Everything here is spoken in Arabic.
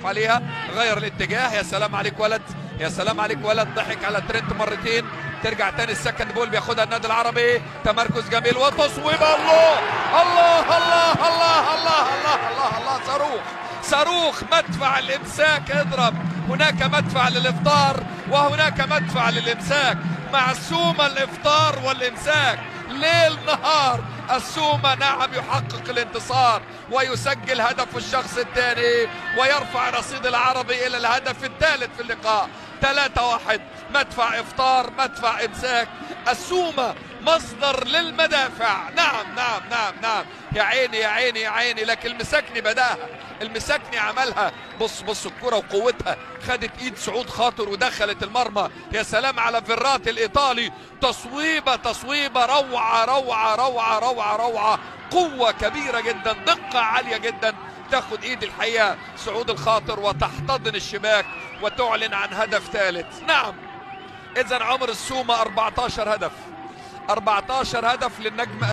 عليها غير الاتجاه. يا سلام عليك ولد، يا سلام عليك ولد، ضحك على ترينت مرتين. ترجع تاني السكند بول بياخدها النادي العربي، تمركز جميل وتصويبه. الله الله الله الله الله الله الله الله، صاروخ صاروخ، مدفع الامساك اضرب. هناك مدفع للافطار وهناك مدفع للامساك. مع السومه الافطار والامساك ليل نهار. السومة نعم يحقق الانتصار ويسجل هدف الشخص الثاني ويرفع رصيد العربي إلى الهدف الثالث في اللقاء. 3-1. مدفع إفطار، مدفع إمساك. السومة مصدر للمدافع. نعم نعم نعم نعم، يا عيني يا عيني يا عيني. لكن المساكني بداها، المساكني عملها. بص بص الكرة وقوتها، خدت ايد سعود خاطر ودخلت المرمى. يا سلام على فيراتي الايطالي، تصويبه تصويبه، روعه روعه روعه روعه روعه، قوه كبيره جدا، دقه عاليه جدا. تاخد ايد الحقيقه سعود الخاطر وتحتضن الشباك وتعلن عن هدف ثالث. نعم، اذا عمر السومه 14 هدف، 14 هدف للنجم.